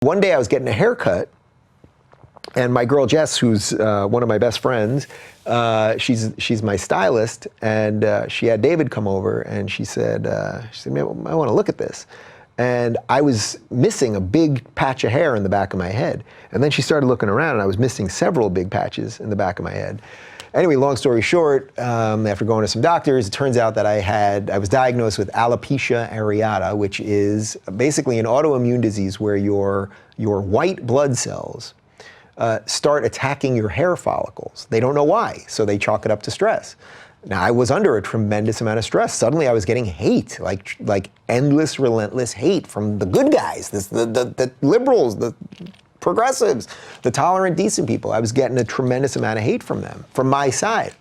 One day I was getting a haircut, and my girl Jess, who's one of my best friends, she's my stylist, and she had David come over, and she said, "Man, I want to look at this." And I was missing a big patch of hair in the back of my head. And then she started looking around, and I was missing several big patches in the back of my head. Anyway, long story short, after going to some doctors, it turns out that I was diagnosed with alopecia areata, which is basically an autoimmune disease where your white blood cells start attacking your hair follicles. They don't know why, so they chalk it up to stress. Now, I was under a tremendous amount of stress. Suddenly I was getting hate, like endless, relentless hate from the good guys, the liberals, the progressives, the tolerant, decent people. I was getting a tremendous amount of hate from them, from my side.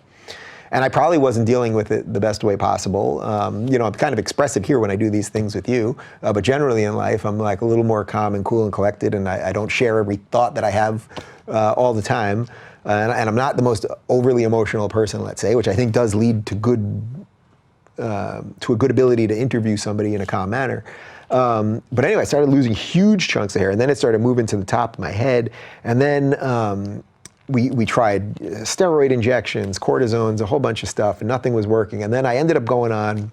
And I probably wasn't dealing with it the best way possible. You know, I'm kind of expressive here when I do these things with you, but generally in life, I'm like a little more calm and cool and collected, and I don't share every thought that I have all the time. And I'm not the most overly emotional person, let's say, which I think does lead to a good ability to interview somebody in a calm manner. But anyway, I started losing huge chunks of hair, and then it started moving to the top of my head. And then we tried steroid injections, cortisones, a whole bunch of stuff, and nothing was working. And then I ended up going on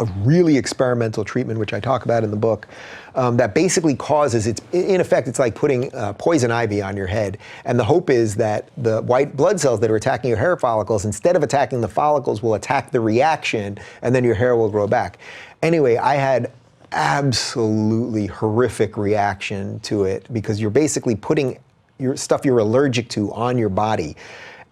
a really experimental treatment, which I talk about in the book, that basically causes, in effect, it's like putting poison ivy on your head. And the hope is that the white blood cells that are attacking your hair follicles, instead of attacking the follicles, will attack the reaction, and then your hair will grow back. Anyway, I had absolutely horrific reaction to it, because you're basically putting your stuff you're allergic to on your body.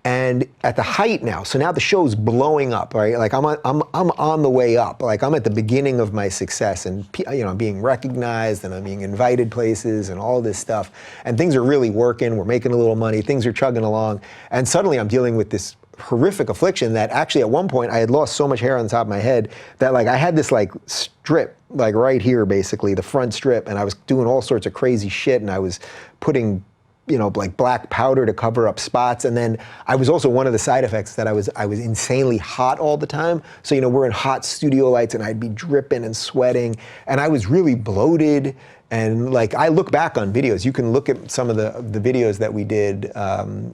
And at the height now, so now the show's blowing up, right? Like I'm on the way up. Like I'm at the beginning of my success, and you know, I'm being recognized, and I'm being invited places, and all this stuff. And things are really working. We're making a little money. Things are chugging along. And suddenly I'm dealing with this horrific affliction that actually at one point I had lost so much hair on the top of my head that like I had this like strip like right here, basically the front strip, and I was doing all sorts of crazy shit, and I was putting, you know, like black powder to cover up spots. And then I was also, one of the side effects that I was insanely hot all the time. So, you know, we're in hot studio lights, and I'd be dripping and sweating, and I was really bloated. And like, I look back on videos, you can look at some of the videos that we did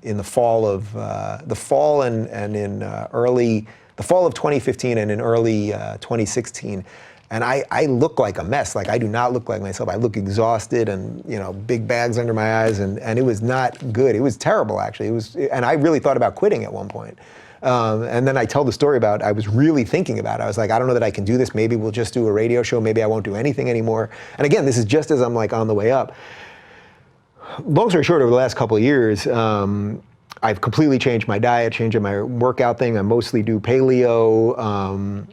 in the fall of, the fall of 2015 and in early 2016. And I look like a mess. Like, I do not look like myself. I look exhausted, and, you know, big bags under my eyes, and it was not good. It was terrible, actually. And I really thought about quitting at one point. And then I tell the story about, I was really thinking about it. I was like, I don't know that I can do this. Maybe we'll just do a radio show. Maybe I won't do anything anymore. And again, this is just as I'm like on the way up. Long story short, over the last couple of years, I've completely changed my diet, changed my workout thing. I mostly do paleo.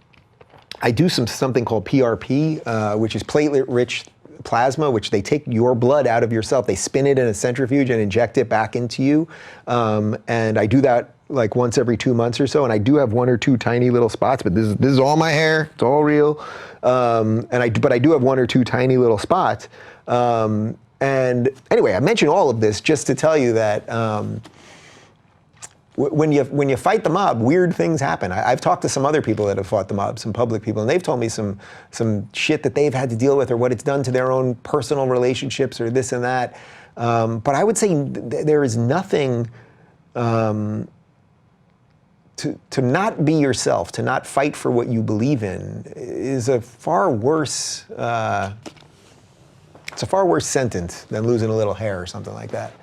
I do something called PRP, which is platelet-rich plasma, which they take your blood out of yourself. They spin it in a centrifuge and inject it back into you. And I do that like once every 2 months or so. And I do have one or two tiny little spots, but this is all my hair. It's all real. But I do have one or two tiny little spots. And anyway, I mention all of this just to tell you that when you fight the mob, weird things happen. I've talked to some other people that have fought the mob, some public people, and they've told me some shit that they've had to deal with, or what it's done to their own personal relationships, or this and that. But I would say there is nothing to not be yourself, to not fight for what you believe in, is a far worse. It's a far worse sentence than losing a little hair or something like that.